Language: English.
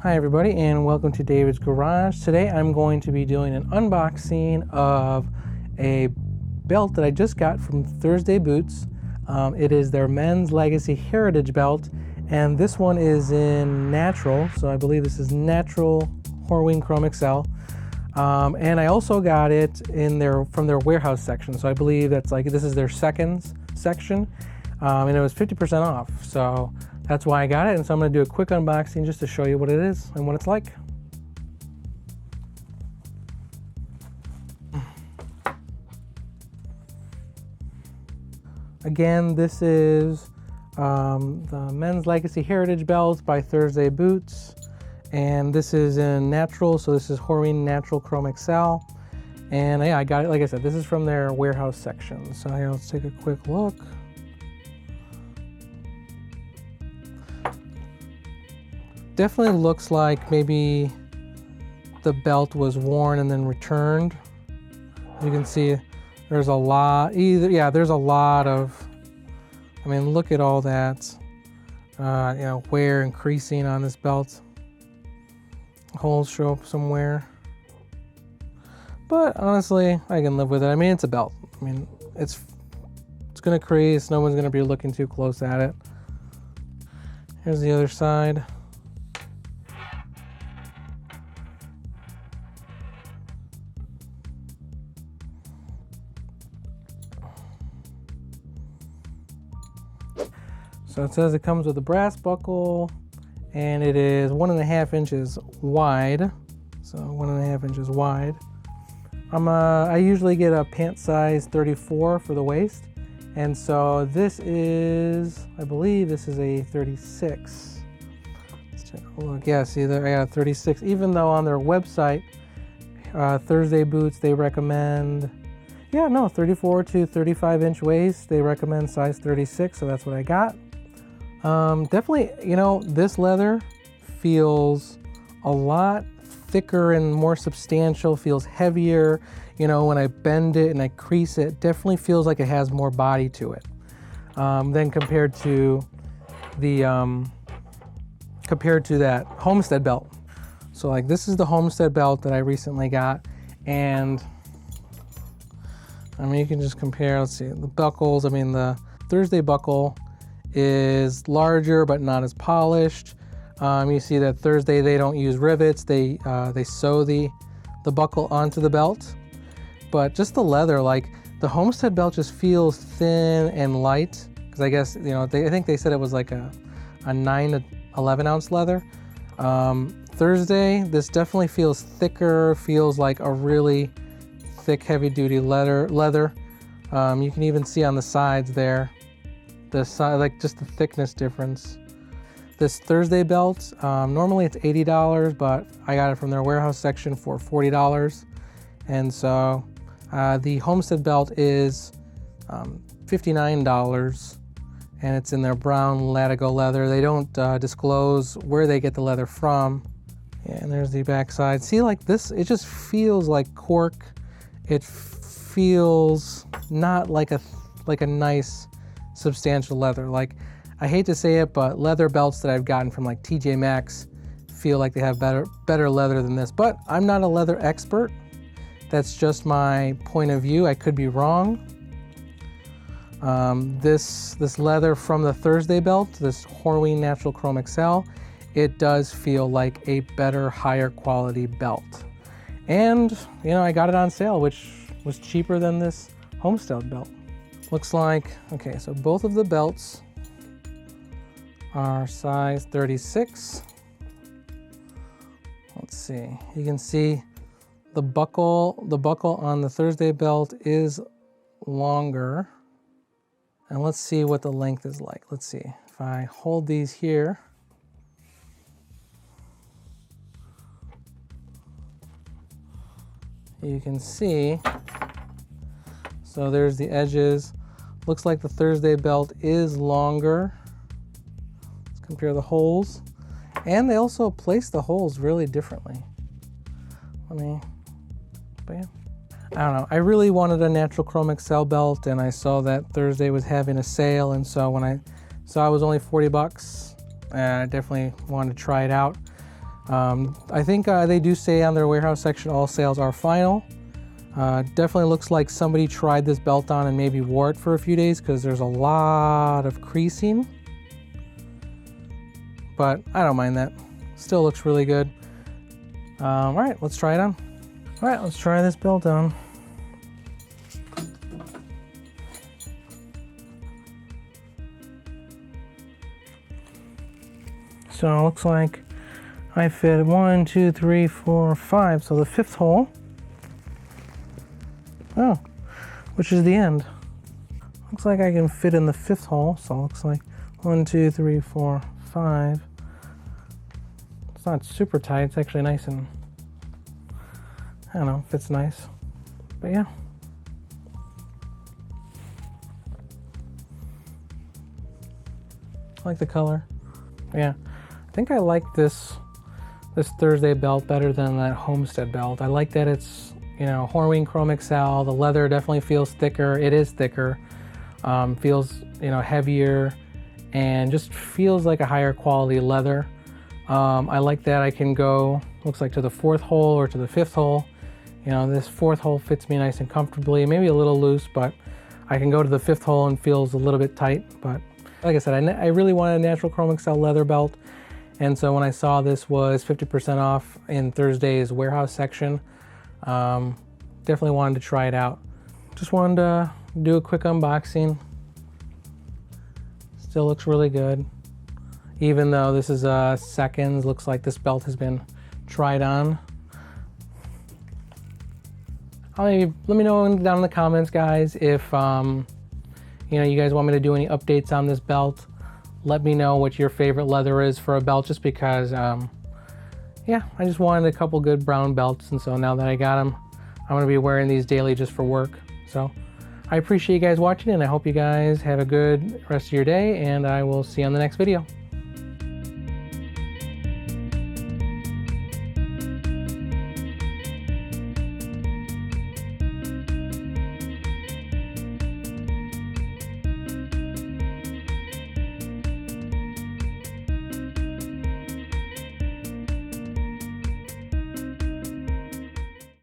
Hi everybody, and welcome to David's Garage. Today I'm going to be doing an unboxing of a belt that I just got from Thursday Boots. It is their Men's Legacy Heritage belt, and this one is in natural, so I believe this is Natural Chromexcel. And I also got it from their warehouse section, so I believe that's this is their seconds section, and it was 50% off. So that's why I got it, and so I'm going to do a quick unboxing just to show you what it is and what it's like. Again, this is the Men's Legacy Heritage Belt by Thursday Boots, and this is in natural, so this is Natural Chromexcel. And yeah, I got it, like I said, this is from their warehouse section. So here, let's take a quick look. Definitely looks like maybe the belt was worn and then returned. You can see there's a lot, there's a lot of, I mean, look at all that, wear and creasing on this belt. Holes show up somewhere. But honestly, I can live with it. I mean, it's a belt. I mean, it's gonna crease, no one's gonna be looking too close at it. Here's the other side. So it says it comes with a brass buckle, and it is 1.5 inches wide. So 1.5 inches wide. I usually get a pant size 34 for the waist, and so this is, I believe this is a 36. Let's take a look. Yeah, see there, I got a 36. Even though on their website, Thursday Boots, they recommend, 34 to 35 inch waist. They recommend size 36, so that's what I got. Definitely, this leather feels a lot thicker and more substantial, feels heavier. When I bend it and I crease it, definitely feels like it has more body to it than compared to that Homestead belt. So this is the Homestead belt that I recently got, and I mean, you can just compare. Let's see the buckles. I mean, the Thursday buckle is larger but not as polished. You see that Thursday they don't use rivets. They sew the buckle onto the belt. But just the leather, the Homestead belt just feels thin and light, because I guess I think they said it was like a 9 to 11 ounce leather. Thursday, this definitely feels thicker, feels like a really thick, heavy duty leather. You can even see on the sides there, just the thickness difference. This Thursday belt, normally it's $80, but I got it from their warehouse section for $40. And so the Homestead belt is $59, and it's in their brown Latigo leather. They don't disclose where they get the leather from. Yeah, and there's the back side. See, this, it just feels like cork. It feels not like a nice, substantial leather. I hate to say it, but leather belts that I've gotten from TJ Maxx feel like they have better leather than this. But I'm not a leather expert. That's just my point of view. I could be wrong. This leather from the Thursday belt, this Natural Chromexcel, it does feel like a better, higher quality belt. And I got it on sale, which was cheaper than this Homestead belt. Looks like, okay, so both of the belts are size 36. Let's see, you can see the buckle on the Thursday belt is longer. And let's see what the length is like. Let's see, if I hold these here, you can see, so there's the edges. Looks like the Thursday belt is longer. Let's compare the holes. And they also place the holes really differently. But yeah. I don't know. I really wanted a Natural Chromexcel belt, and I saw that Thursday was having a sale, and so when I saw it was only $40, I definitely wanted to try it out. I think they do say on their warehouse section all sales are final. Definitely looks like somebody tried this belt on and maybe wore it for a few days because there's a lot of creasing. But I don't mind that. Still looks really good. All right, let's try it on. All right, let's try this belt on. So it looks like I fit 1, 2, 3, 4, 5. So the 5th hole. Oh, which is the end. Looks like I can fit in the 5th hole. So it looks like 1, 2, 3, 4, 5. It's not super tight. It's actually nice and, I don't know, fits nice. But yeah. I like the color. Yeah. I think I like this Thursday belt better than that Homestead belt. I like that it's, you know, Natural Chromexcel. The leather definitely feels thicker. It is thicker. Feels, you know, heavier and just feels like a higher quality leather. I like that I can go, looks like to the 4th hole or to the 5th hole. You know, this 4th hole fits me nice and comfortably, maybe a little loose, but I can go to the 5th hole and feels a little bit tight. But like I said, I really wanted a Natural Chromexcel leather belt. And so when I saw this was 50% off in Thursday's warehouse section, definitely wanted to try it out. Just wanted to do a quick unboxing. Still looks really good. Even though this is seconds, looks like this belt has been tried on. Let me know down in the comments, guys, if you know, you guys want me to do any updates on this belt. Let me know what your favorite leather is for a belt, just because, yeah, I just wanted a couple good brown belts, and so now that I got them, I'm going to be wearing these daily just for work. So I appreciate you guys watching, and I hope you guys have a good rest of your day, and I will see you on the next video.